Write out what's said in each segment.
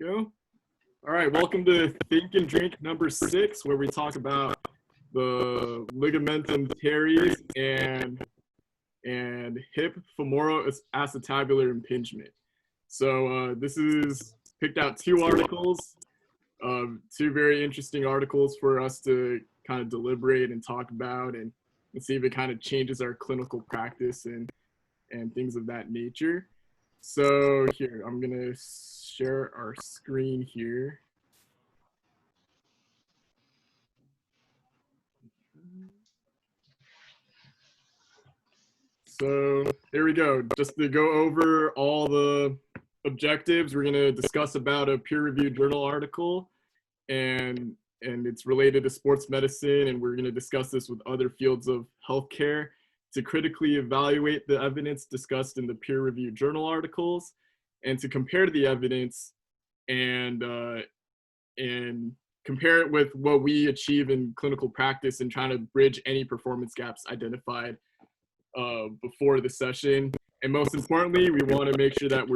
Go. All right, welcome to Think and Drink number 6, where we talk about the Ligamentum Teres and hip femoroacetabular impingement. So this is picked out 2 articles, 2 very interesting articles for us to kind of deliberate and talk about and see if it kind of changes our clinical practice and things of that nature. So here, I'm gonna share our screen here. So there we go. Just to go over all the objectives, we're gonna discuss about a peer-reviewed journal article, and it's related to sports medicine, and we're gonna discuss this with other fields of healthcare to critically evaluate the evidence discussed in the peer-reviewed journal articles, and to compare the evidence and compare it with what we achieve in clinical practice and trying to bridge any performance gaps identified before the session. And most importantly, we want to make sure that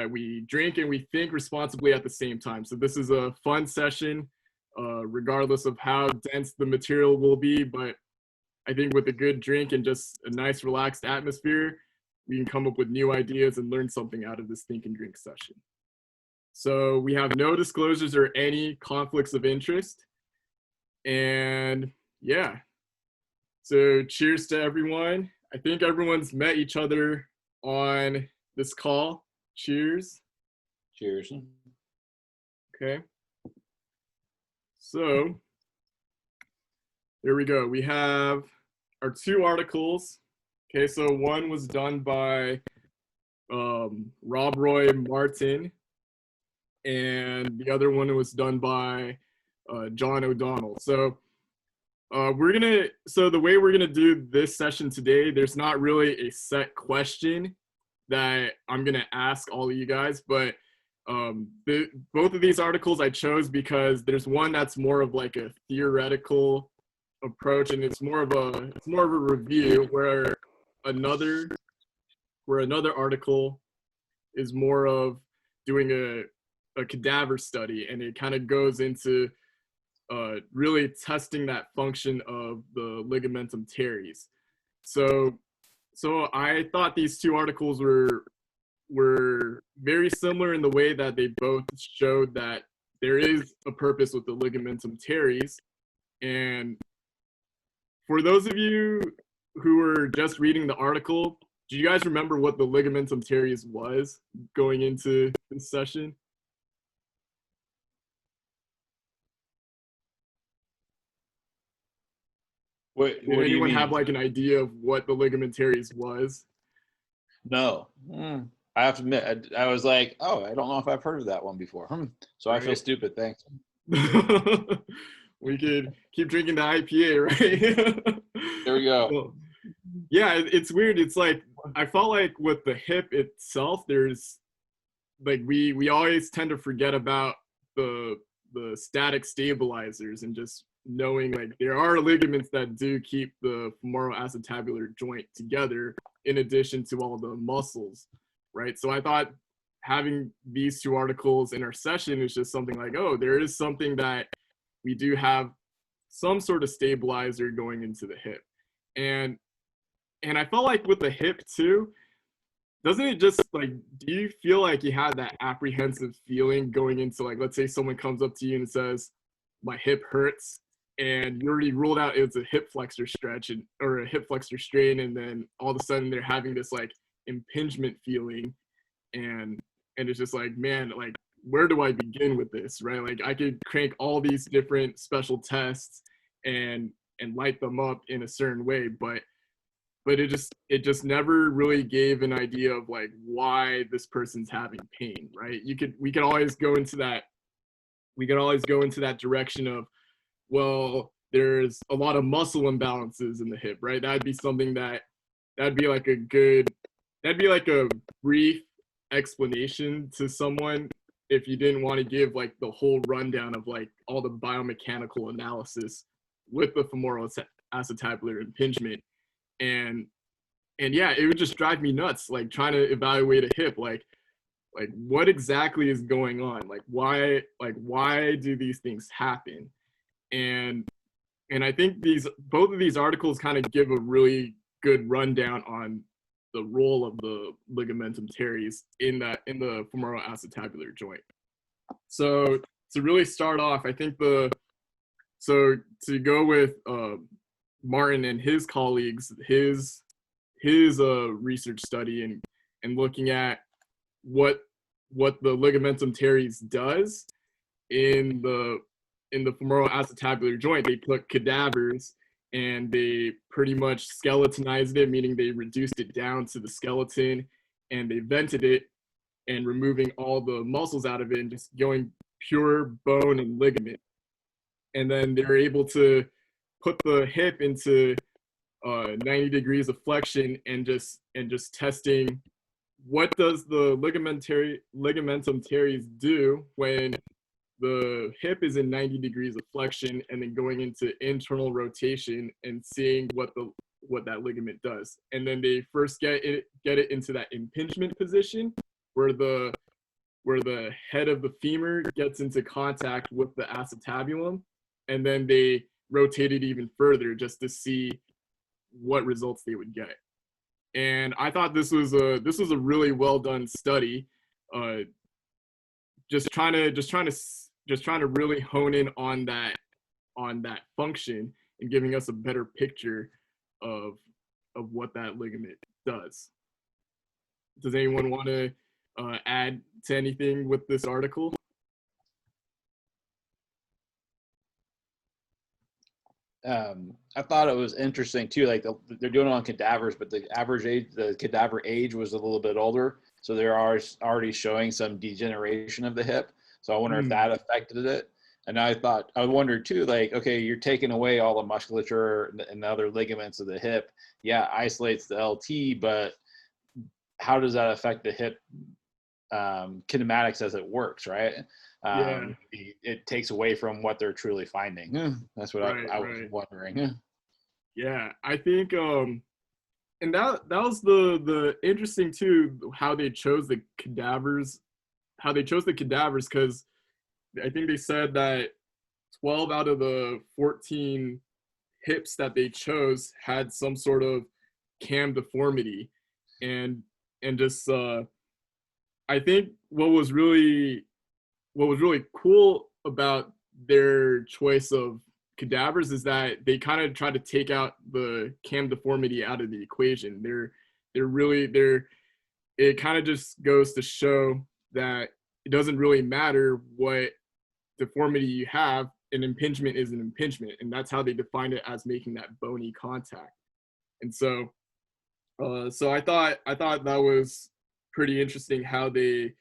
we drink and we think responsibly at the same time. So this is a fun session, regardless of how dense the material will be. But I think with a good drink and just a nice relaxed atmosphere, we can come up with new ideas and learn something out of this think and drink session. So we have no disclosures or any conflicts of interest. And yeah, so cheers to everyone. I think everyone's met each other on this call. Cheers. Cheers. Okay. So there we go. We have our 2 articles. Okay, so one was done by Rob Roy Martin, and the other one was done by John O'Donnell. So so the way we're gonna do this session today, there's not really a set question that I'm gonna ask all of you guys, but both of these articles I chose because there's one that's more of like a theoretical approach, and it's more of a review, where another article is more of doing a cadaver study, and it kind of goes into really testing that function of the ligamentum teres. So I thought these 2 articles were very similar in the way that they both showed that there is a purpose with the ligamentum teres. And for those of you who were just reading the article, do you guys remember what the ligamentum teres was going into this session? What Did anyone have like an idea of what the ligament teres was? No. I have to admit, I was like, oh, I don't know if I've heard of that one before. So right. I feel stupid, thanks. We could keep drinking the IPA, right? There we go. Well, yeah, it's weird. It's like, I felt like with the hip itself, there's like, we always tend to forget about the static stabilizers, and just knowing like there are ligaments that do keep the femoroacetabular joint together in addition to all the muscles, right? So I thought having these 2 articles in our session is just something like, oh, there is something that we do have some sort of stabilizer going into the hip. And I felt like with the hip too, doesn't it just like, do you feel like you had that apprehensive feeling going into, like, let's say someone comes up to you and says, my hip hurts, and you already ruled out it's a hip flexor stretch or a hip flexor strain, and then all of a sudden they're having this like impingement feeling, and it's just like, man, like, where do I begin with this, right? Like, I could crank all these different special tests and light them up in a certain way, but it just never really gave an idea of like why this person's having pain, right? We could always go into that direction of, well, there's a lot of muscle imbalances in the hip, right? That'd be something that'd be like a brief explanation to someone if you didn't want to give like the whole rundown of like all the biomechanical analysis with the femoroacetabular impingement. And yeah, it would just drive me nuts, like trying to evaluate a hip. Like, like what exactly is going on? Like why do these things happen? And I think both of these articles kind of give a really good rundown on the role of the ligamentum teres in the femoroacetabular joint. So to really start off, I think so to go with Martin and his colleagues, his research study and looking at what the ligamentum teres does in the femoroacetabular joint. They took cadavers and they pretty much skeletonized it, meaning they reduced it down to the skeleton, and they vented it and removing all the muscles out of it and just going pure bone and ligament. And then they're able to put the hip into 90 degrees of flexion and just testing what does the ligamentum teres do when the hip is in 90 degrees of flexion, and then going into internal rotation and seeing what that ligament does. And then they first get it into that impingement position where the head of the femur gets into contact with the acetabulum, and then they rotate it even further just to see what results they would get. And I thought this was a really well done study, just trying to really hone in on that function and giving us a better picture of what that ligament does. Does anyone want to add to anything with this article? I thought it was interesting too. Like they're doing it on cadavers, but the cadaver age was a little bit older, so they're already showing some degeneration of the hip. So I wonder if that affected it. And I wondered too, like, okay, you're taking away all the musculature and the other ligaments of the hip. Yeah, isolates the LT, but how does that affect the hip kinematics as it works, right? It takes away from what they're truly finding. That's what I was wondering. Yeah, I think and that was the interesting too, how they chose the cadavers, because I think they said that 12 out of the 14 hips that they chose had some sort of cam deformity, and just I think what was really cool about their choice of cadavers is that they kind of try to take out the cam deformity out of the equation. It kind of just goes to show that it doesn't really matter what deformity you have. An impingement is an impingement, and that's how they define it, as making that bony contact. And so I thought that was pretty interesting how they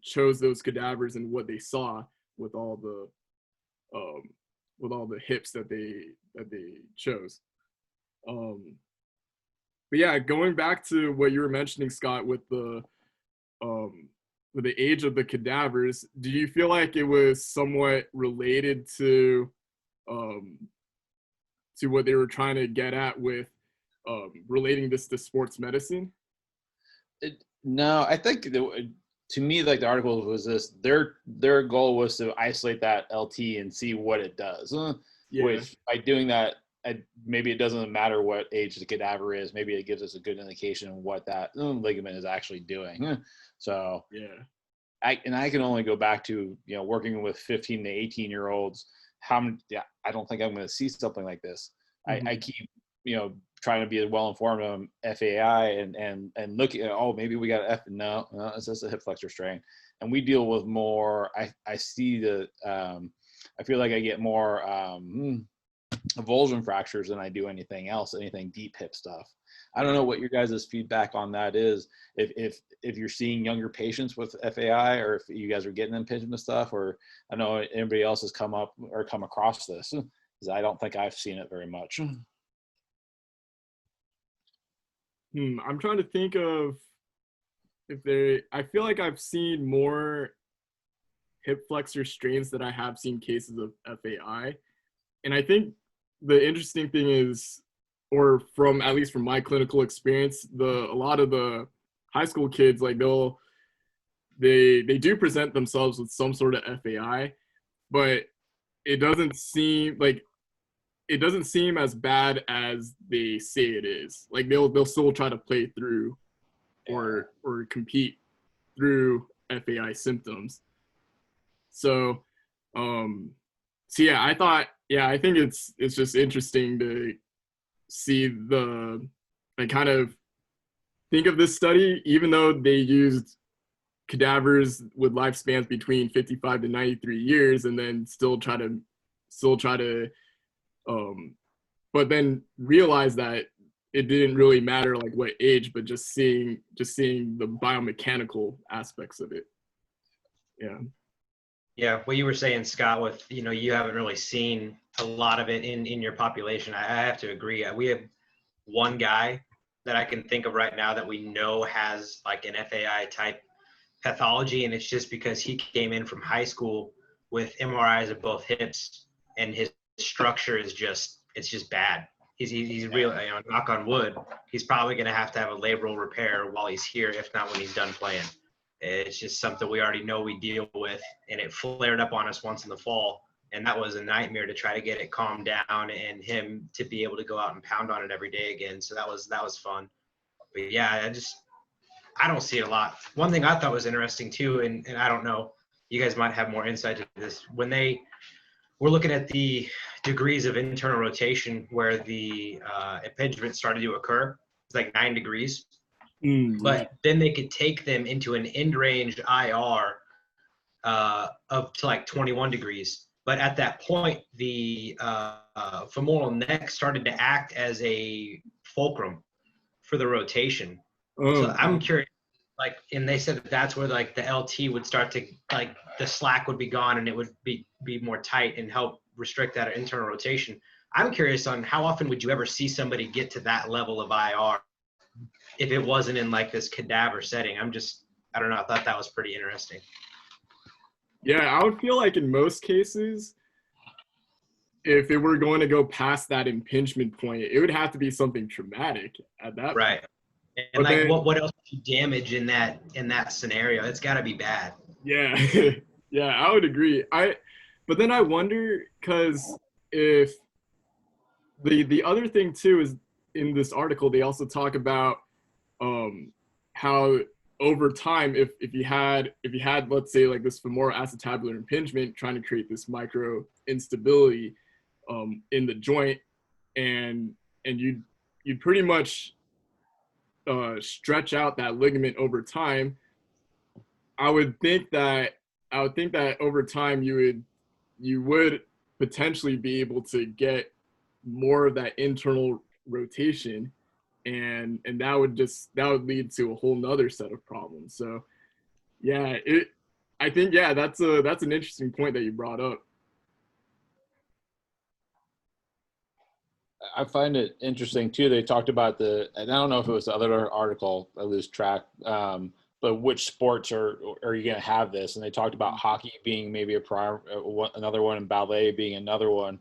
chose those cadavers and what they saw with all the hips that they chose. But yeah, going back to what you were mentioning, Scott, with the age of the cadavers, do you feel like it was somewhat related to what they were trying to get at with relating this to sports medicine? No, I think to me, like the article was this, their goal was to isolate that LT and see what it does. Which by doing that, maybe it doesn't matter what age the cadaver is. Maybe it gives us a good indication of what that ligament is actually doing. So yeah, I can only go back to working with 15 to 18-year-olds. I don't think I'm going to see something like this. Mm-hmm. I keep trying to be as well informed on FAI and look at, maybe we got no, it's just a hip flexor strain. And we deal with more, I see the, I feel like I get more avulsion fractures than I do anything else, anything deep hip stuff. I don't know what your guys' feedback on that is. If you're seeing younger patients with FAI, or if you guys are getting impingement stuff, or I know anybody else has come across this, because I don't think I've seen it very much. I'm trying to think of I feel like I've seen more hip flexor strains than I have seen cases of FAI. And I think the interesting thing is, or at least from my clinical experience, a lot of the high school kids, like they do present themselves with some sort of FAI, but it doesn't seem as bad as they say it is. Like they'll still try to play through or compete through FAI symptoms. So I think it's just interesting to see kind of think of this study, even though they used cadavers with lifespans between 55 to 93 years, and then still try to but then realize that it didn't really matter like what age, but just seeing the biomechanical aspects of it. Yeah, what you were saying, Scott, with you haven't really seen a lot of it in your population. I have to agree. We have one guy that I can think of right now that we know has like an FAI type pathology, and it's just because he came in from high school with MRIs of both hips, and his structure is just bad. He's really, knock on wood, he's probably going to have a labral repair while he's here, if not when he's done playing. It's just something we already know we deal with, and it flared up on us once in the fall, and that was a nightmare to try to get it calmed down and him to be able to go out and pound on it every day again. So that was fun. But yeah, I don't see it a lot. One thing I thought was interesting too, and I don't know, you guys might have more insight to this, when they were looking at the degrees of internal rotation where the impingement started to occur, it's like 9 degrees. But then they could take them into an end-range IR up to like 21 degrees. But at that point, the femoral neck started to act as a fulcrum for the rotation. So I'm curious, and they said that's where like the LT would start to, like, the slack would be gone and it would be more tight and help restrict that internal rotation. I'm curious on how often would you ever see somebody get to that level of IR if it wasn't in like this cadaver setting? I don't know. I thought that was pretty interesting. Yeah, I would feel like in most cases, if it were going to go past that impingement point, it would have to be something traumatic at that right point. And like, what else would you damage in that scenario? It's got to be bad. Yeah. Yeah, I would agree. But then I wonder, because if the other thing too is, in this article they also talk about how over time, if you had let's say like this femoroacetabular impingement trying to create this micro instability in the joint, and you'd pretty much stretch out that ligament over time. I would think that over time you would potentially be able to get more of that internal rotation, and that would lead to a whole nother set of problems. So yeah, I think that's an interesting point that you brought up. I find it interesting too. They talked about and I don't know if it was the other article, I lose track, but which sports are you going to have this? And they talked about hockey being maybe another one, and ballet being another one.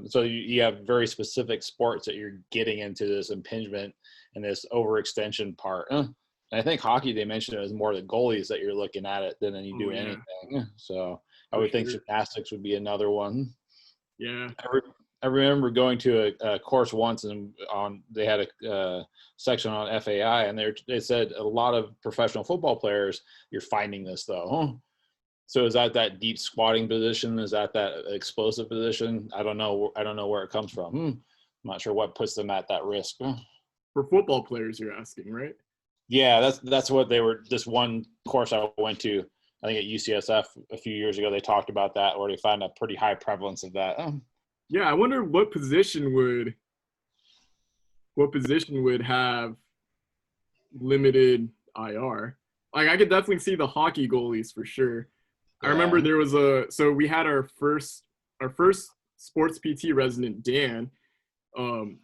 So you have very specific sports that you're getting into this impingement and this overextension part. And I think hockey, they mentioned it as more the goalies that you're looking at it than you do anything. So I would think gymnastics would be another one. Yeah. I remember going to a course once, and they had a section on FAI, and they said a lot of professional football players, you're finding this though. So is that deep squatting position? Is that explosive position? I don't know where it comes from. I'm not sure what puts them at that risk. For football players, you're asking, right? Yeah, that's what they were. This one course I went to, I think at UCSF a few years ago, they talked about that, where they found a pretty high prevalence of that. Yeah, I wonder what position would have limited IR. Like, I could definitely see the hockey goalies for sure. Yeah. I remember there was so we had our first sports PT resident, Dan.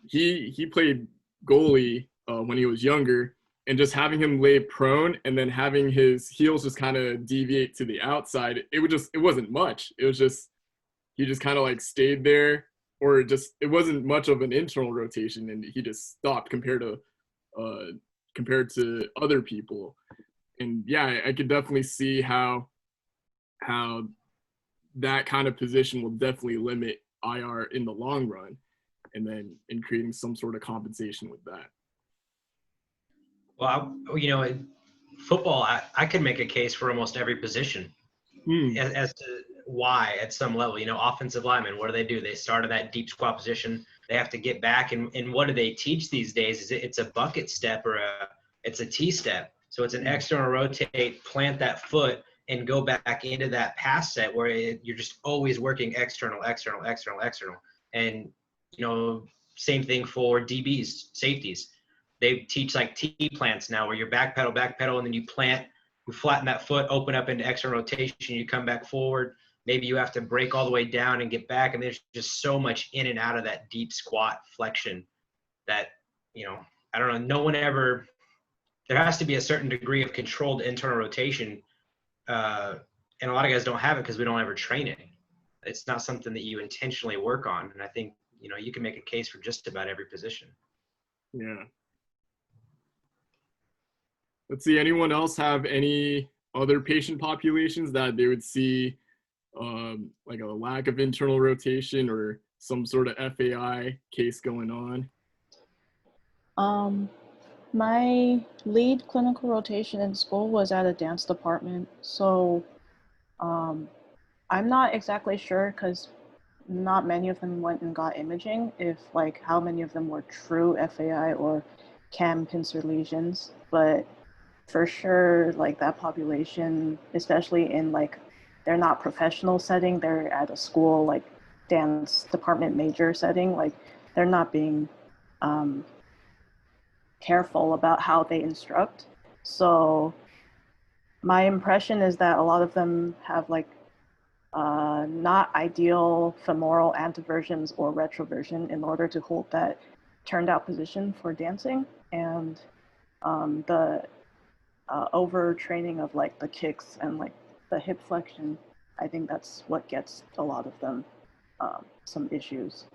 He played goalie when he was younger, and just having him lay prone and then having his heels just kind of deviate to the outside, it wasn't much. It was just, he just kind of like stayed there, or it wasn't much of an internal rotation, and he just stopped compared to compared to other people. And yeah, I could definitely see how that kind of position will definitely limit IR in the long run, and then in creating some sort of compensation with that. Well, in football, I could make a case for almost every position as to why at some level. Offensive linemen, what do? They start at that deep squat position. They have to get back, and what do they teach these days? Is it's a bucket step or it's a T-step. So it's an external rotate, plant that foot, and go back into that pass set where you're just always working external. And, same thing for DBs, safeties. They teach like T-plants now where you're back pedal, and then you plant, you flatten that foot, open up into external rotation, you come back forward. Maybe you have to break all the way down and get back. And there's just so much in and out of that deep squat flexion that, I don't know, no one ever – there has to be a certain degree of controlled internal rotation. And a lot of guys don't have it because we don't ever train it. It's not something that you intentionally work on. And I think, you can make a case for just about every position. Yeah. Let's see, anyone else have any other patient populations that they would see like a lack of internal rotation or some sort of FAI case going on? My lead clinical rotation in school was at a dance department. So I'm not exactly sure because not many of them went and got imaging, if like how many of them were true FAI or CAM pincer lesions. But for sure, like that population, especially in like, they're not professional setting, they're at a school like dance department major setting, like they're not being careful about how they instruct. So my impression is that a lot of them have like not ideal femoral anteversions or retroversion in order to hold that turned out position for dancing. And the overtraining of like the kicks and like the hip flexion, I think that's what gets a lot of them some issues.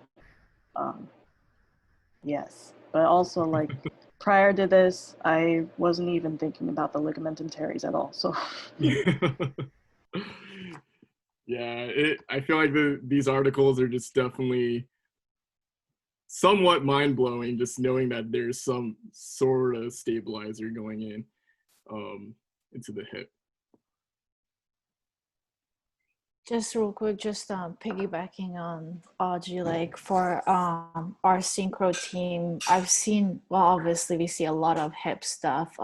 Yes, but also like prior to this, I wasn't even thinking about the ligamentum teres at all. So yeah, I feel like these articles are just definitely somewhat mind-blowing, just knowing that there's some sort of stabilizer going in into the hip. Just real quick, just piggybacking on Audrey, like for our synchro team, I've seen, well, obviously we see a lot of hip stuff,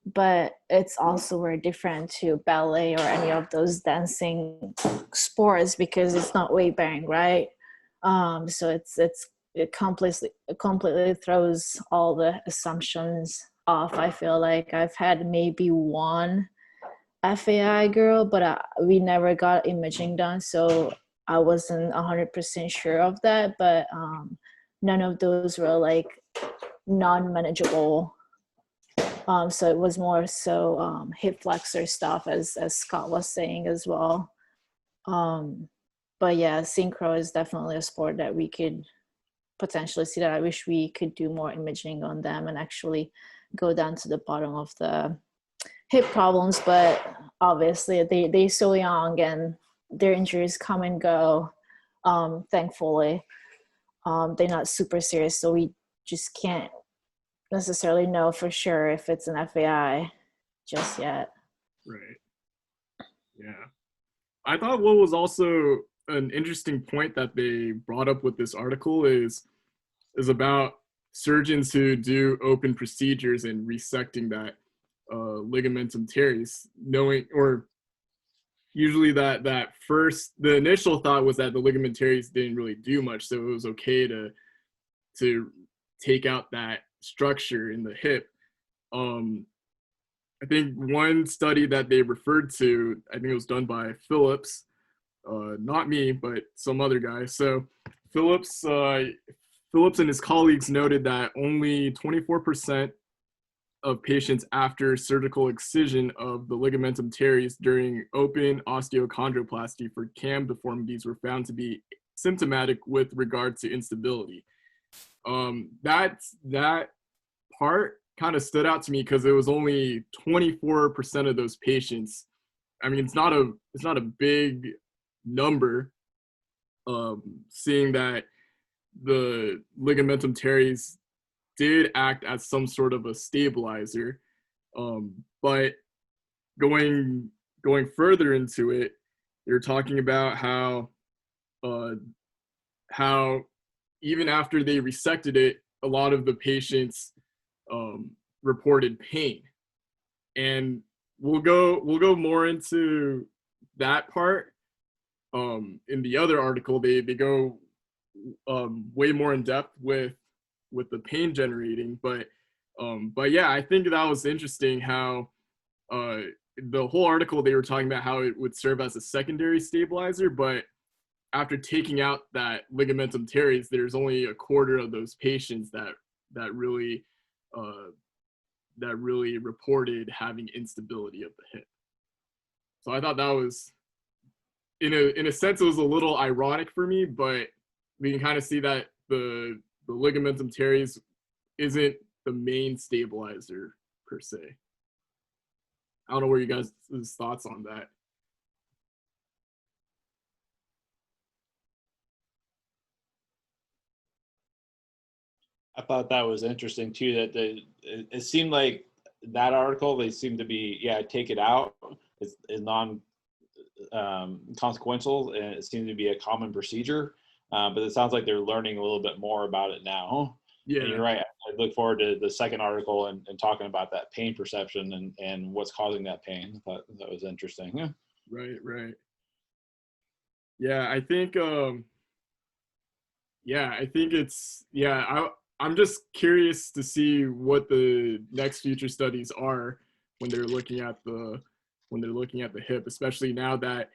but it's also very different to ballet or any of those dancing sports because it's not weight bearing, right? So it completely throws all the assumptions off. I feel like I've had maybe one FAI girl, but we never got imaging done, so I wasn't 100% sure of that, but none of those were like non-manageable. So it was more so hip flexor stuff, as Scott was saying as well. But yeah, synchro is definitely a sport that we could potentially see that I wish we could do more imaging on them and actually go down to the bottom of the hip problems, but obviously they're so young and their injuries come and go. Thankfully, they're not super serious, so we just can't necessarily know for sure if it's an FAI just yet. Right. Yeah. I thought what was also an interesting point that they brought up with this article is about surgeons who do open procedures and resecting that ligamentum teres, knowing, or usually the initial thought was that the ligament teres didn't really do much, so it was okay to take out that structure in the hip. I think one study that they referred to, I think it was done by Phillips, not me, but some other guy. So Phillips and his colleagues noted that only 24% of patients after surgical excision of the ligamentum teres during open osteochondroplasty for CAM deformities were found to be symptomatic with regard to instability. That part kind of stood out to me because it was only 24% of those patients. I mean, it's not a big number, seeing that the ligamentum teres did act as some sort of a stabilizer. But going further into it, you're talking about how even after they resected it, a lot of the patients reported pain, and we'll go more into that part in the other article. They go way more in depth with the pain generating, but yeah, I think that was interesting how the whole article, they were talking about how it would serve as a secondary stabilizer, but after taking out that ligamentum teres, there's only a quarter of those patients that really reported having instability of the hip. So I thought that was, in a sense, it was a little ironic for me, but we can kind of see that the ligamentum teres isn't the main stabilizer per se. I don't know where you guys' thoughts on that. I thought that was interesting too, that it seemed like that article, they seemed to be, take it out is non consequential, and it seemed to be a common procedure. But it sounds like they're learning a little bit more about it now. Yeah, and you're right. I look forward to the second article and talking about that pain perception and what's causing that pain. I thought that was interesting. Yeah. Right. Yeah, I think I'm just curious to see what the next future studies are when they're looking at the hip, especially now that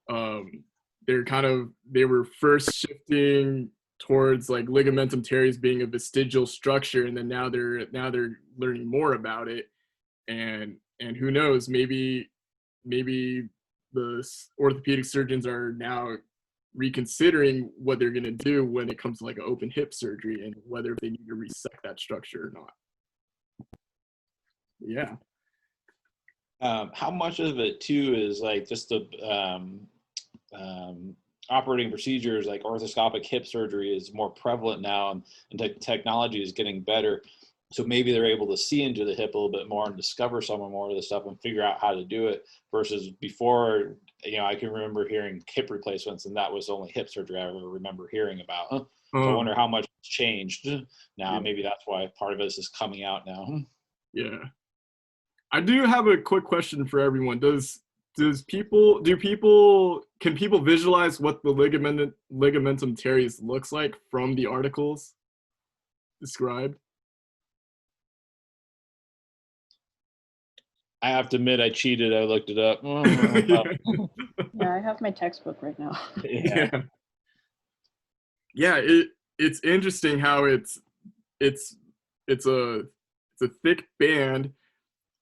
they were first shifting towards like ligamentum teres being a vestigial structure, and then now they're learning more about it, and who knows, maybe the orthopedic surgeons are now reconsidering what they're going to do when it comes to like an open hip surgery and whether they need to resect that structure or not. Yeah. How much of it too is like just the operating procedures, like orthoscopic hip surgery is more prevalent now, and technology is getting better. So maybe they're able to see into the hip a little bit more and discover some more of the stuff and figure out how to do it, versus before, I can remember hearing hip replacements, and that was the only hip surgery I ever remember hearing about. So I wonder how much it's changed now. Yeah. Maybe that's why part of this is coming out now. Yeah. I do have a quick question for everyone. Can people visualize what the ligamentum teres looks like from the articles described? I have to admit, I cheated. I looked it up. Yeah, I have my textbook right now. Yeah. It's interesting how it's a thick band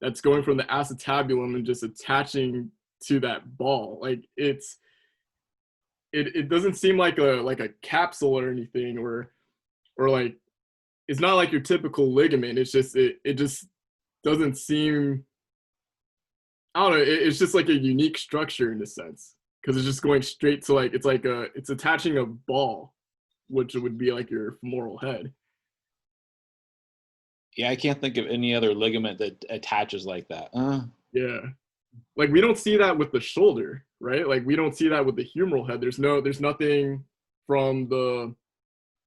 that's going from the acetabulum and just attaching to that ball. Like it doesn't seem like a capsule or anything, or like, it's not like your typical ligament. It's just it just doesn't seem, I don't know, it's just like a unique structure in a sense, because it's just going straight to like, it's attaching a ball, which would be like your femoral head. Yeah, I can't think of any other ligament that attaches like that. Yeah, like we don't see that with the shoulder, right? Like we don't see that with the humeral head. There's nothing from the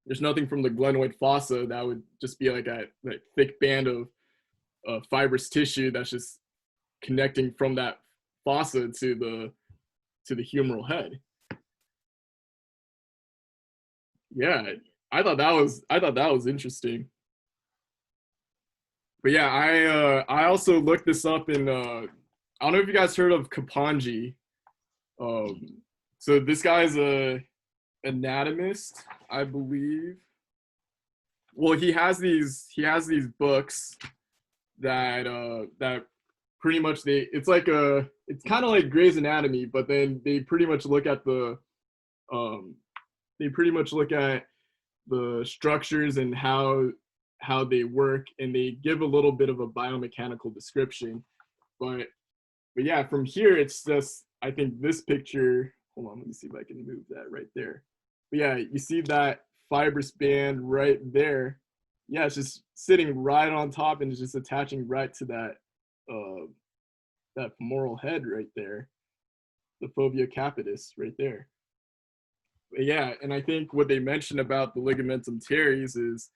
glenoid fossa that would just be like a thick band of fibrous tissue that's just connecting from that fossa to the humeral head. Yeah, I thought that was interesting. But yeah, I also looked this up in I don't know if you guys heard of Kapanji. So this guy's a anatomist, I believe. Well, he has these books that pretty much it's kind of like Grey's Anatomy, but then they pretty much look at the structures and how how they work, and they give a little bit of a biomechanical description. But yeah, from here, it's just, I think this picture, hold on, let me see if I can move that right there. But yeah, you see that fibrous band right there. Yeah, it's just sitting right on top and it's just attaching right to that that femoral head right there, the fovea capitis right there. But yeah, and I think what they mentioned about the ligamentum teres is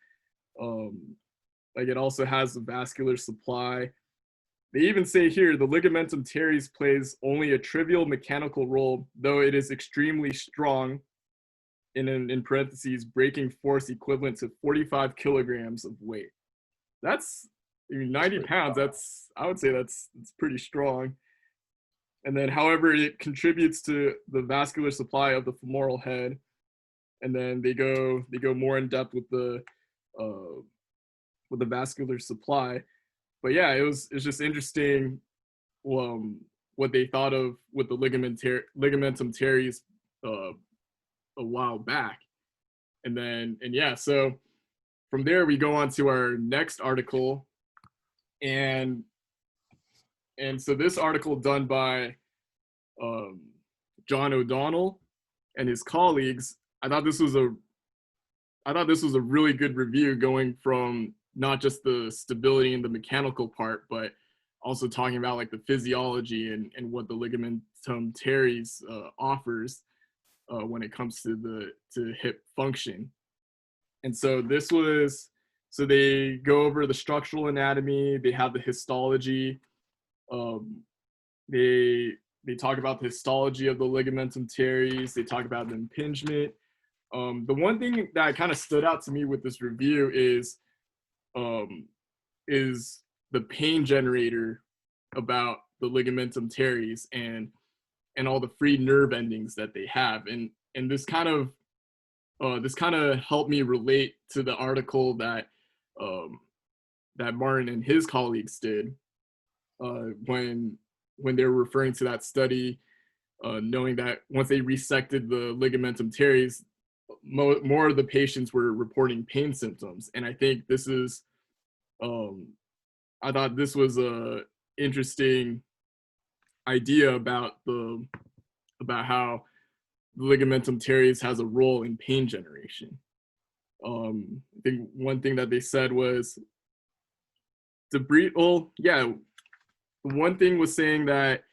like it also has a vascular supply. They even say here the ligamentum teres plays only a trivial mechanical role, though it is extremely strong, in parentheses, breaking force equivalent to 45 kilograms of weight. That's, I mean, 90 pounds. That's, I would say that's pretty strong. And then, however, it contributes to the vascular supply of the femoral head. And then they go more in depth with the vascular supply. But yeah, it's just interesting what they thought of with the ligamentum teres a while back. And yeah, so from there we go on to our next article, and so this article done by John O'Donnell and his colleagues, I thought this was a really good review, going from not just the stability and the mechanical part, but also talking about like the physiology and what the ligamentum teres offers when it comes to hip function. And so they go over the structural anatomy, they have the histology, they talk about the histology of the ligamentum teres, they talk about the impingement. The one thing that kind of stood out to me with this review is the pain generator about the ligamentum teres and all the free nerve endings that they have, and this kind of helped me relate to the article that Martin and his colleagues did when they were referring to that study, knowing that once they resected the ligamentum teres, more of the patients were reporting pain symptoms. And I think this is, I thought this was a interesting idea about how the ligamentum teres has a role in pain generation. I think one thing that they said was one thing was saying that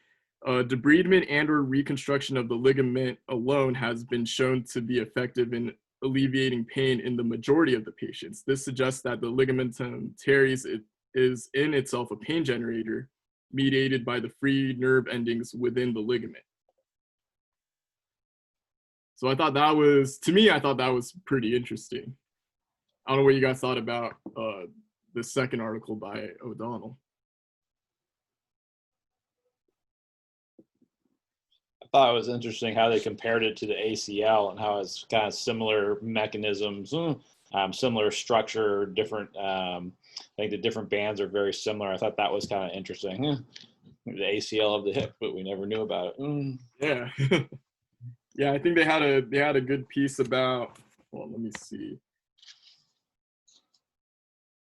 debridement and or reconstruction of the ligament alone has been shown to be effective in alleviating pain in the majority of the patients. This suggests that the ligamentum teres is in itself a pain generator mediated by the free nerve endings within the ligament. So I thought that was pretty interesting. I don't know what you guys thought about the second article by O'Donnell. I thought it was interesting how they compared it to the ACL and how it's kind of similar mechanisms, similar structure, different. I think the different bands are very similar. I thought that was kind of interesting. The ACL of the hip, but we never knew about it. Yeah, yeah. I think they had a good piece about. Well, let me see.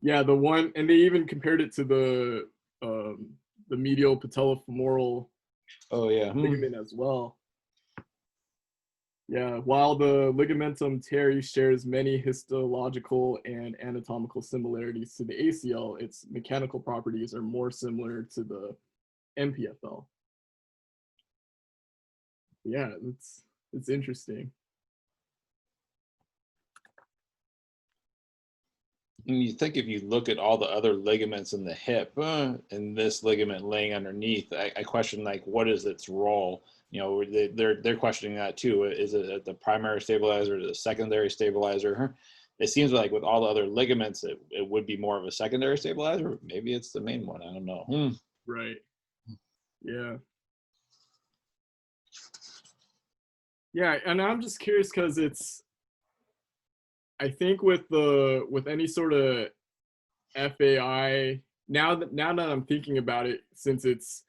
Yeah, the one, and they even compared it to the medial patellofemoral ligament as well. Yeah, while the ligamentum teres shares many histological and anatomical similarities to the ACL, its mechanical properties are more similar to the MPFL. Yeah, it's interesting. And you think if you look at all the other ligaments in the hip and this ligament laying underneath, I question, like, what is its role? You know, they're questioning that too. Is it the primary stabilizer or the secondary stabilizer? It seems like with all the other ligaments, it would be more of a secondary stabilizer. Maybe it's the main one. I don't know. Right. Yeah. Yeah, and I'm just curious because I think with any sort of FAI, now that I'm thinking about it, since it's,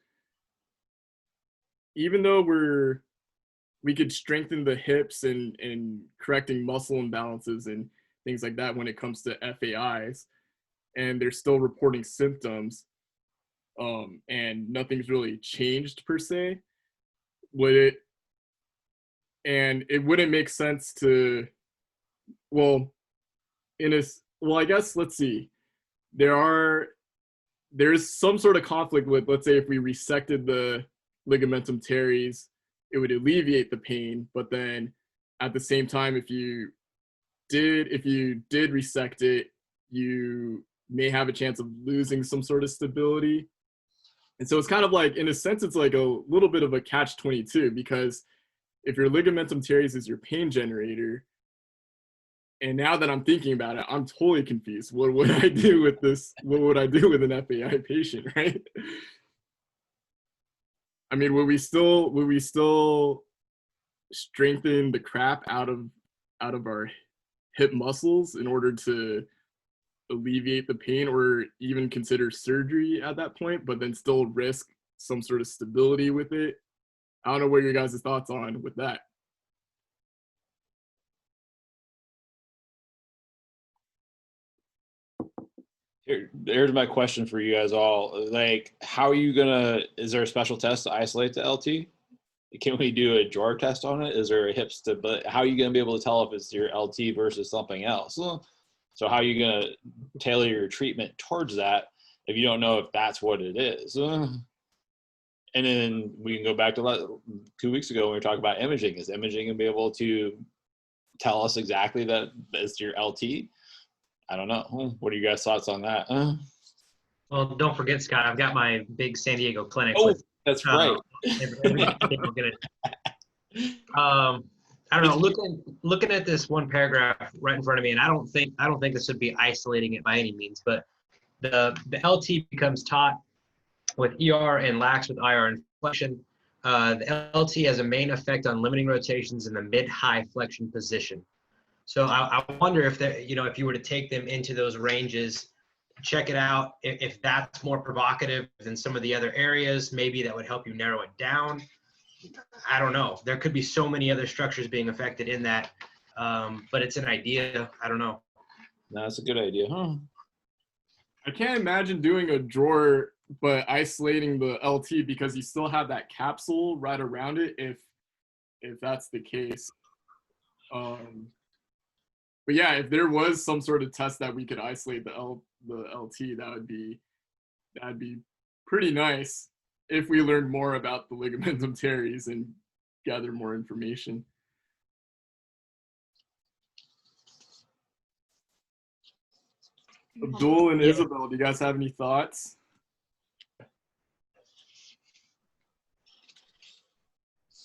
even though we could strengthen the hips and correcting muscle imbalances and things like that when it comes to FAIs, and they're still reporting symptoms, and nothing's really changed per se, would it, and it wouldn't make sense to, well, I guess, let's see, there's some sort of conflict with, let's say, if we resected the ligamentum teres, it would alleviate the pain, but then at the same time, if you did resect it, you may have a chance of losing some sort of stability. And so it's kind of like, in a sense, it's like a little bit of a catch-22, because if your ligamentum teres is your pain generator, and now that I'm thinking about it, I'm totally confused. What would I do with this? What would I do with an FAI patient, right? I mean, would we still strengthen the crap out of our hip muscles in order to alleviate the pain, or even consider surgery at that point, but then still risk some sort of stability with it? I don't know what your guys' thoughts on with that. Here's my question for you guys all. Like, how are you gonna, is there a special test to isolate the LT? Can we do a drawer test on it? Is there a hip but how are you gonna be able to tell if it's your LT versus something else? So how are you gonna tailor your treatment towards that if you don't know if that's what it is? And then we can go back to 2 weeks ago when we were talking about imaging. Is imaging gonna be able to tell us exactly that it's your LT? I don't know. What are you guys' thoughts on that? Well, don't forget, Scott, I've got my big San Diego clinic. Oh, with, that's right. every I don't know. Looking at this one paragraph right in front of me, and I don't think this would be isolating it by any means, but the LT becomes taut with ER and lax with IR and flexion. The LT has a main effect on limiting rotations in the mid-high flexion position. So I wonder if if you were to take them into those ranges, check it out. If that's more provocative than some of the other areas, maybe that would help you narrow it down. I don't know. There could be so many other structures being affected in that, but it's an idea. I don't know. No, that's a good idea, huh? I can't imagine doing a drawer but isolating the LT, because you still have that capsule right around it if that's the case. But yeah, if there was some sort of test that we could isolate the LT, that'd be pretty nice if we learned more about the ligamentum teres and gather more information. Abdul and Isabel, do you guys have any thoughts?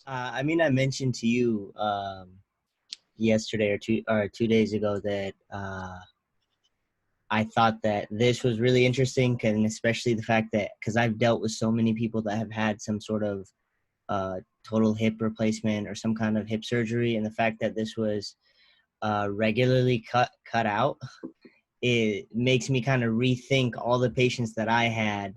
I mean, I mentioned to you yesterday or 2 days ago that I thought that this was really interesting, and especially the fact that, because I've dealt with so many people that have had some sort of total hip replacement or some kind of hip surgery, and the fact that this was regularly cut out, it makes me kind of rethink all the patients that I had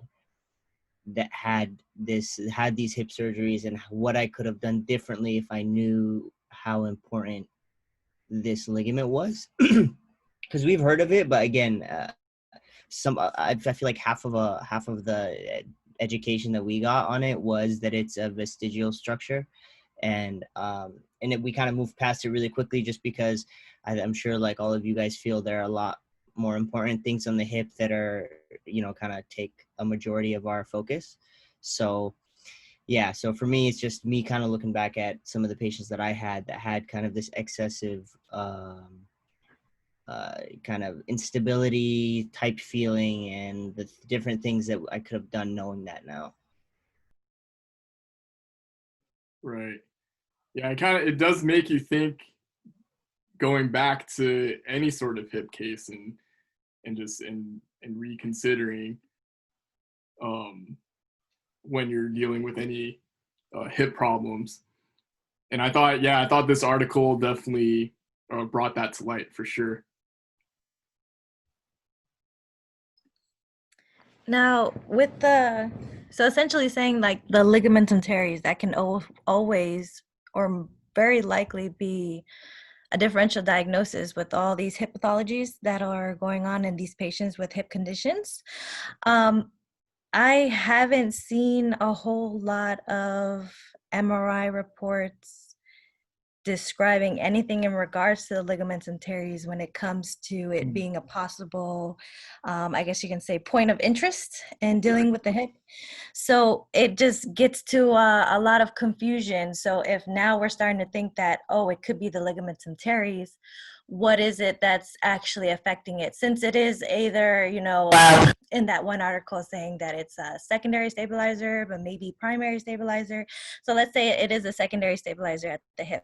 that had these hip surgeries, and what I could have done differently if I knew how important this ligament was. Because we've heard of it, but again, I feel like half of the education that we got on it was that it's a vestigial structure, and we kind of moved past it really quickly, just because I'm sure, like all of you guys feel, there are a lot more important things on the hip that are, kind of take a majority of our focus. So yeah, so for me, it's just me kind of looking back at some of the patients that I had that had kind of this excessive kind of instability type feeling, and the different things that I could have done knowing that now. Right. Yeah, it does make you think, going back to any sort of hip case and reconsidering when you're dealing with any hip problems. And I thought this article definitely brought that to light for sure. Now, so essentially saying like the ligamentum teres, that can always or very likely be a differential diagnosis with all these hip pathologies that are going on in these patients with hip conditions. I haven't seen a whole lot of MRI reports describing anything in regards to the ligamentum teres when it comes to it being a possible, I guess you can say, point of interest in dealing with the hip. So it just gets to a lot of confusion. So if now we're starting to think that, oh, it could be the ligamentum teres, what is it that's actually affecting it? Since it is either, in that one article saying that it's a secondary stabilizer, but maybe primary stabilizer. So let's say it is a secondary stabilizer at the hip.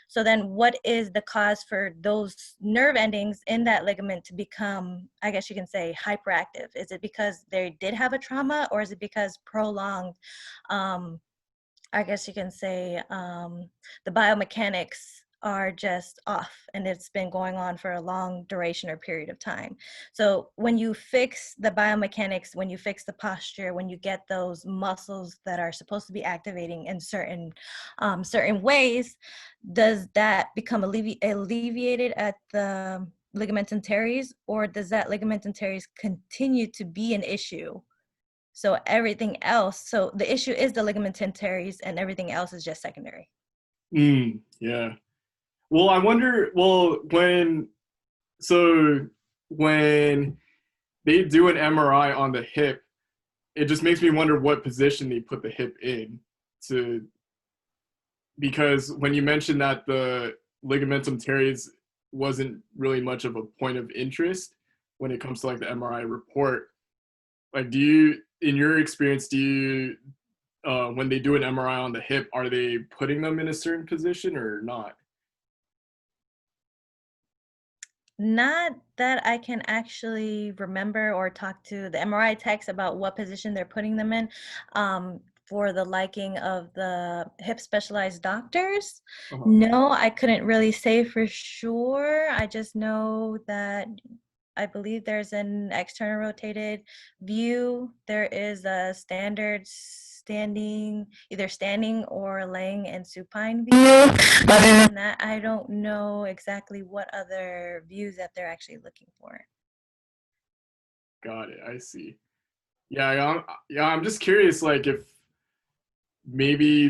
So then what is the cause for those nerve endings in that ligament to become, I guess you can say, hyperactive? Is it because they did have a trauma, or is it because prolonged, I guess you can say, the biomechanics are just off and it's been going on for a long duration or period of time? So when you fix the biomechanics, when you fix the posture, when you get those muscles that are supposed to be activating in certain ways, does that become alleviated at the ligamentum teres, or does that ligamentum teres continue to be an issue? So everything else, so the issue is the ligamentum teres and everything else is just secondary. Yeah. Well, I wonder, when they do an MRI on the hip, it just makes me wonder what position they put the hip in, because when you mentioned that the ligamentum teres wasn't really much of a point of interest when it comes to like the MRI report, like, in your experience, when they do an MRI on the hip, are they putting them in a certain position or not? Not that I can actually remember or talk to the MRI techs about what position they're putting them in, for the liking of the hip specialized doctors. No, I couldn't really say for sure. I just know that I believe there's an external rotated view. There is a standard either standing or laying and supine view. Other than that, I don't know exactly what other views that they're actually looking for. Got it. I see. Yeah, I'm just curious, like, if maybe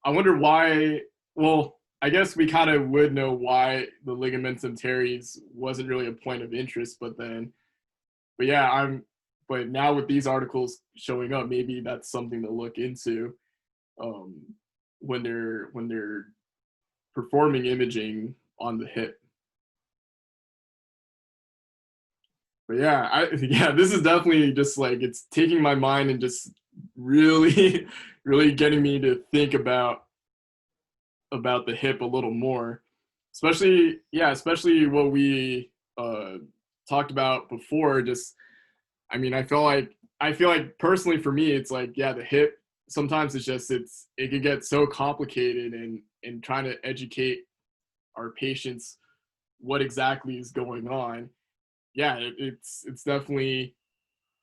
I wonder why. Well, I guess we kind of would know why the ligamentum teres wasn't really a point of interest, but now with these articles showing up, maybe that's something to look into, when they're performing imaging on the hip. But this is definitely just like, it's taking my mind and just really, really getting me to think about the hip a little more, especially what we talked about before. Just, I mean, I feel like personally for me, it's like, the hip, sometimes it can get so complicated, and trying to educate our patients what exactly is going on. It's definitely,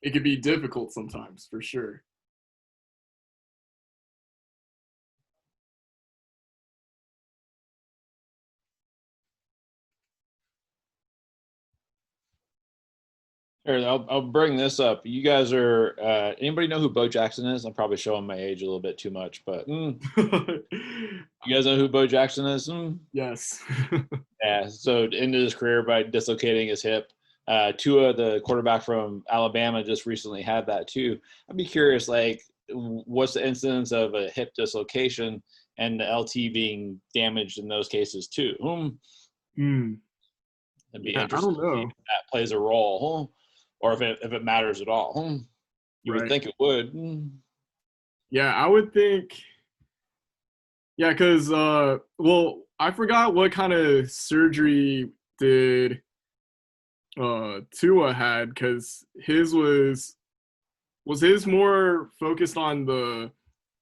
it could be difficult sometimes, for sure. Here, I'll bring this up. You guys are, anybody know who Bo Jackson is? I'm probably showing my age a little bit too much, but you guys know who Bo Jackson is? Yes. Yeah, so ended his career by dislocating his hip. Tua, the quarterback from Alabama, just recently had that too. I'd be curious, like, what's the incidence of a hip dislocation and the LT being damaged in those cases too? It'd be interesting I don't know. to see if that plays a role, or if it matters at all. You would think it would. Yeah, I would think. Yeah, because I forgot what kind of surgery did Tua had, because his was his more focused on the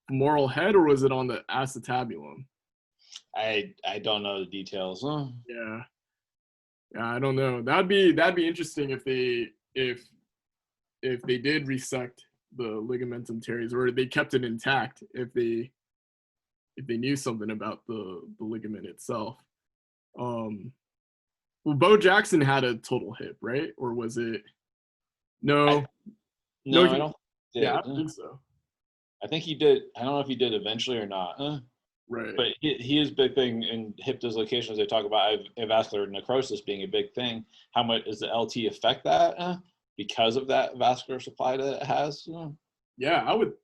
femoral head, or was it on the acetabulum? I don't know the details. Yeah, I don't know. That'd be interesting if they did resect the ligamentum teres, or they kept it intact, if they knew something about the ligament itself. Well, Bo Jackson had a total hip, right? Or was it? No. No, he, I don't. yeah, I don't think so. I think he did. I don't know if he did eventually or not. Right. But he is big thing in hip dislocations. They talk about avascular necrosis being a big thing. How much does the LT affect that because of that vascular supply that it has? Yeah, I would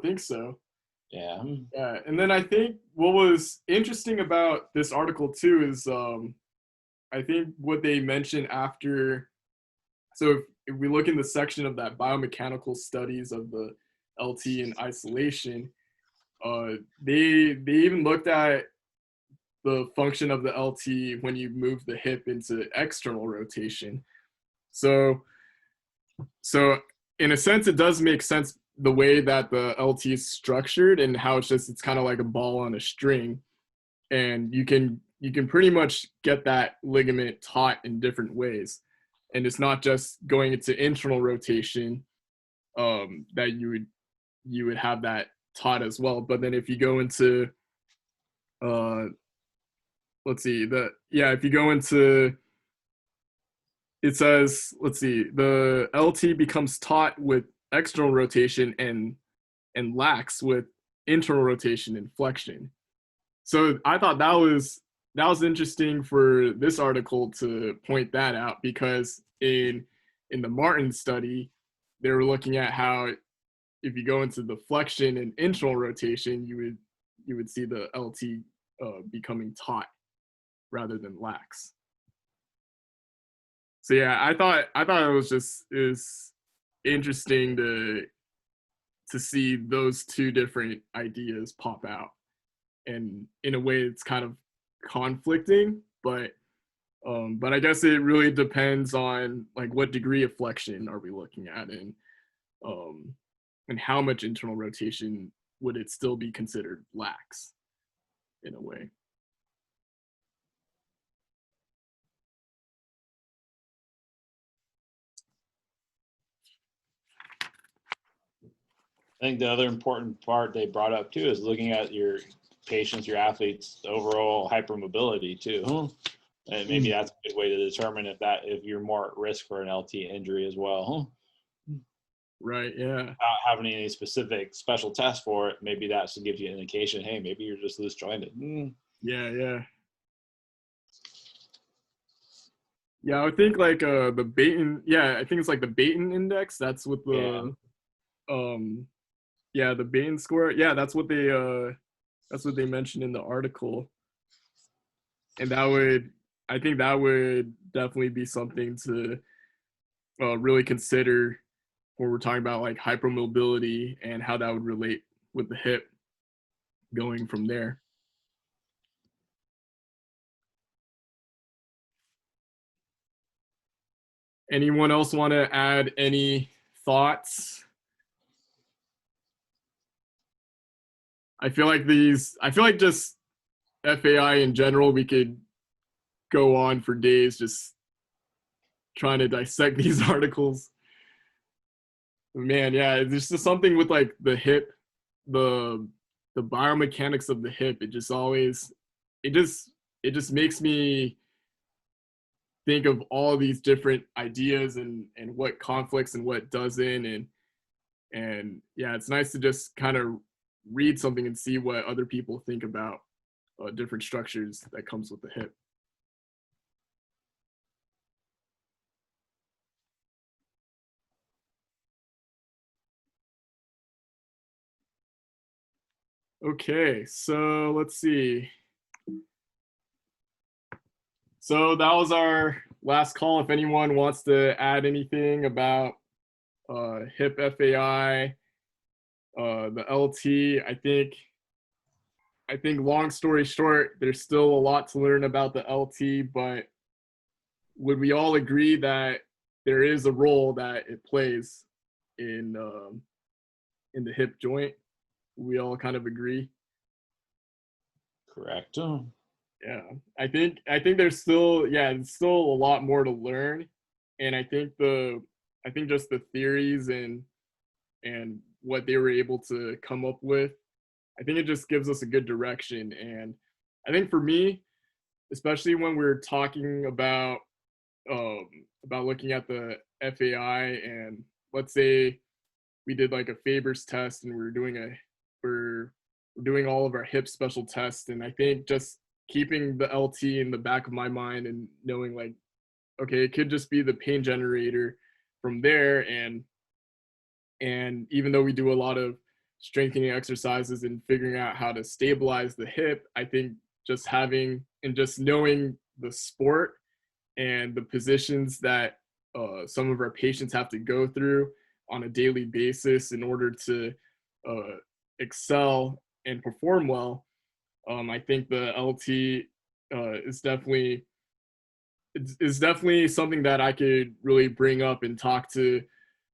think so. Yeah. Yeah, and then I think what was interesting about this article too is I think what they mentioned after. So if we look in the section of that biomechanical studies of the LT in isolation, they even looked at the function of the LT when you move the hip into external rotation. So in a sense, it does make sense the way that the LT is structured and how it's kind of like a ball on a string, and you can pretty much get that ligament taut in different ways, and it's not just going into internal rotation that you would have that taut as well. But then if you go into if you go into, it says, let's see, the LT becomes taut with external rotation and lax with internal rotation and flexion. So I thought that was interesting for this article to point that out, because in the Martin study, they were looking at how if you go into the flexion and internal rotation, you would see the LT becoming taut rather than lax. So yeah, I thought it was interesting to see those two different ideas pop out, and in a way it's kind of conflicting, but I guess it really depends on like what degree of flexion are we looking at, and how much internal rotation would it still be considered lax in a way. I think the other important part they brought up too is looking at your patients, your athletes' overall hypermobility too. And maybe that's a good way to determine if you're more at risk for an LT injury as well. Right. Yeah. Without having any specific special test for it, maybe that should give you an indication. Hey, maybe you're just loose jointed. Yeah. Yeah. Yeah. I would think like the Baton. Yeah, I think it's like the Baton index. That's what the the Baton score. Yeah, that's what they mentioned in the article. And I think that would definitely be something to really consider when we're talking about like hypermobility and how that would relate with the hip going from there. Anyone else want to add any thoughts? I feel like just FAI in general, we could go on for days just trying to dissect these articles. Man, yeah, there's just something with like the hip, the biomechanics of the hip. It just makes me think of all these different ideas and what conflicts and what doesn't, and yeah, it's nice to just kind of read something and see what other people think about different structures that comes with the hip. Okay, so let's see. So that was our last call. If anyone wants to add anything about hip FAI, the LT, I think long story short, there's still a lot to learn about the LT, but would we all agree that there is a role that it plays in the hip joint? We all kind of agree. Correct. Yeah, I think there's still it's still a lot more to learn, and I think just the theories and what they were able to come up with, I think it just gives us a good direction. And I think for me, especially when we're talking about looking at the FAI, and let's say we did like a Faber's test and we're doing all of our hip special tests, and I think just keeping the LT in the back of my mind and knowing like, okay, it could just be the pain generator from there, and even though we do a lot of strengthening exercises and figuring out how to stabilize the hip, I think just having and just knowing the sport and the positions that some of our patients have to go through on a daily basis in order to excel and perform well, I think the LT is definitely something that I could really bring up and talk to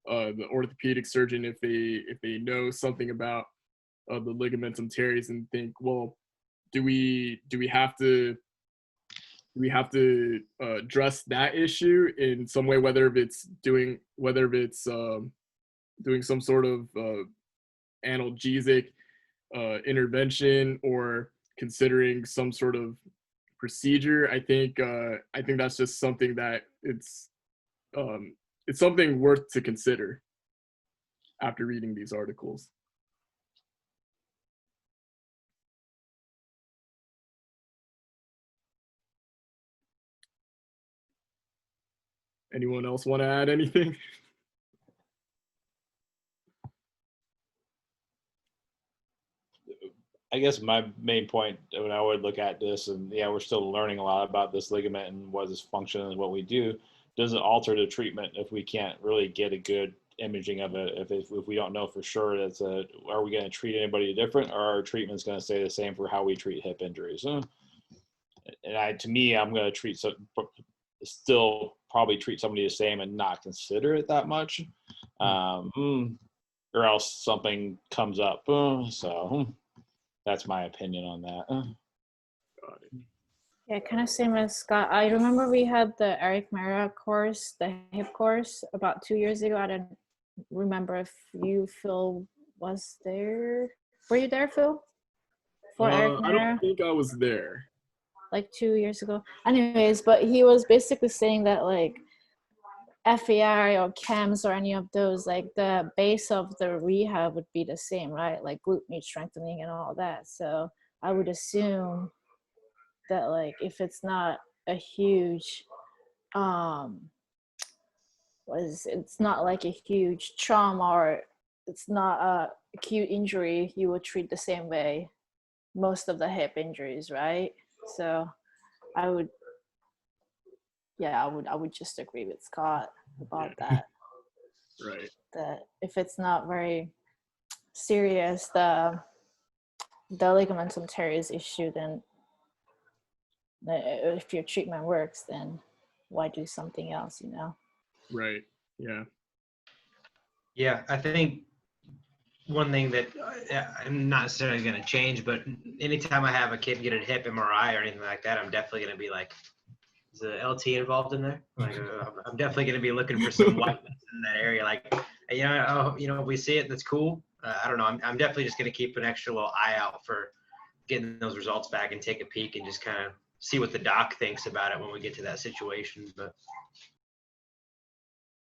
the orthopedic surgeon if they know something about the ligamentum teres, and think, well, do we have to address that issue in some way, whether it's doing some sort of analgesic intervention or considering some sort of procedure. I think that's just something that it's something worth to consider after reading these articles. Anyone else want to add anything? I guess my main point when I would look at this, and yeah, we're still learning a lot about this ligament and what its function and what we do. Does it alter the treatment if we can't really get a good imaging of it? If we don't know for sure, are we going to treat anybody different, or are our treatments going to stay the same for how we treat hip injuries? And to me, I'm going to still probably treat somebody the same and not consider it that much, or else something comes up. So that's my opinion on that. Got it. Yeah, kind of same as Scott. I remember we had the Eric Mera course, the hip course, about 2 years ago. I don't remember if you, Phil, was there. Were you there, Phil? For Eric Mera? I don't think I was there. Like 2 years ago. Anyways, but he was basically saying that like FAI or CAMS or any of those, like the base of the rehab would be the same, right? Like glute med strengthening and all that. So I would assume that like if it's not a huge it's not like a huge trauma, or it's not a acute injury, you would treat the same way most of the hip injuries, right? So I would just agree with Scott about that. Right. That if it's not very serious, the ligamentum teres issue, then if your treatment works, then why do something else, you know? Right. Yeah. Yeah, I think one thing that I'm not necessarily going to change, but anytime I have a kid get a hip MRI or anything like that, I'm definitely going to be like, is the LT involved in there? Like, I'm definitely going to be looking for some whiteness in that area. Like, if we see it, that's cool. I don't know. I'm definitely just going to keep an extra little eye out for getting those results back and take a peek and just kind of see what the doc thinks about it when we get to that situation. But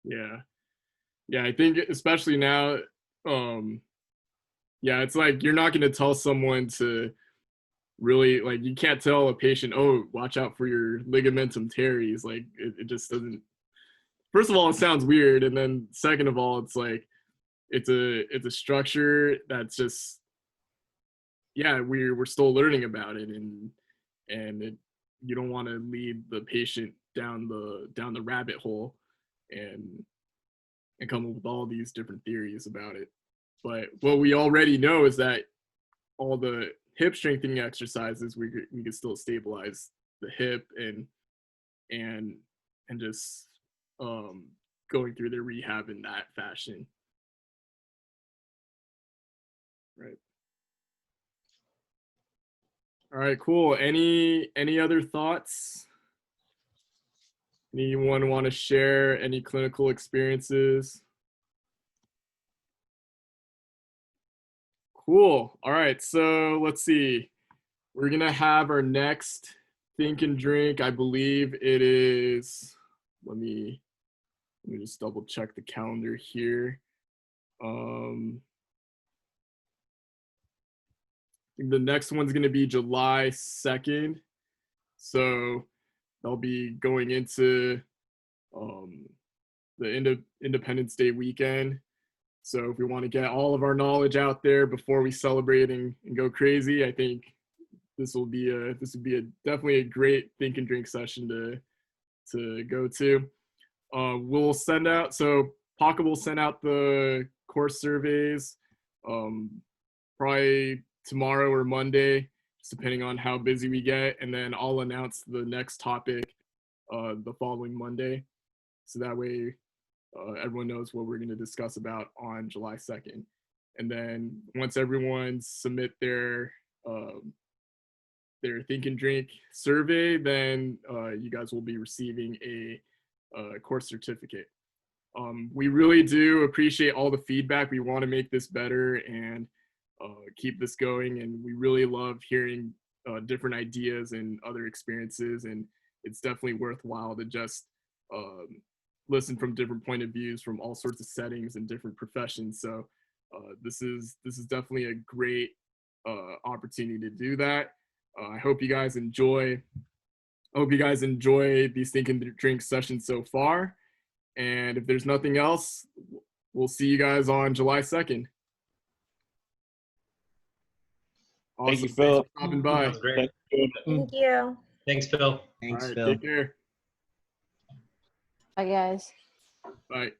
yeah, I think especially now, it's like you're not going to tell someone to really, like, you can't tell a patient, oh, watch out for your ligamentum teres. Like it just doesn't. First of all, it sounds weird, and then second of all, it's like it's a structure that's just, yeah, we're still learning about it, and you don't want to lead the patient down the rabbit hole and come up with all these different theories about it. But what we already know is that all the hip strengthening exercises, we can still stabilize the hip and just going through the rehab in that fashion. Right. All right, cool. Any other thoughts? Anyone want to share any clinical experiences? Cool. All right, so let's see. We're gonna have our next Think and Drink, I believe it is, let me just double check the calendar here. I think the next one's going to be July 2nd. So they'll be going into the Independence Day weekend. So if we want to get all of our knowledge out there before we celebrate and go crazy, I think this would be definitely a great Think and Drink session to go to. We'll send out, so Paca will send out the course surveys probably tomorrow or Monday, just depending on how busy we get, and then I'll announce the next topic the following Monday, so that way everyone knows what we're going to discuss about on July 2nd. And then once everyone submit their Think and Drink survey, then you guys will be receiving a course certificate. We really do appreciate all the feedback. We want to make this better and keep this going, and we really love hearing different ideas and other experiences, and it's definitely worthwhile to just listen from different point of views from all sorts of settings and different professions. So this is definitely a great opportunity to do that. I hope you guys enjoy these Think and Drink sessions so far. And if there's nothing else, we'll see you guys on July 2nd. Awesome. Thank you, Phil. Thanks for stopping by. That was great. Thank you. Thanks, Phil. Thanks, All right, Phil. take care. Bye, guys. Bye.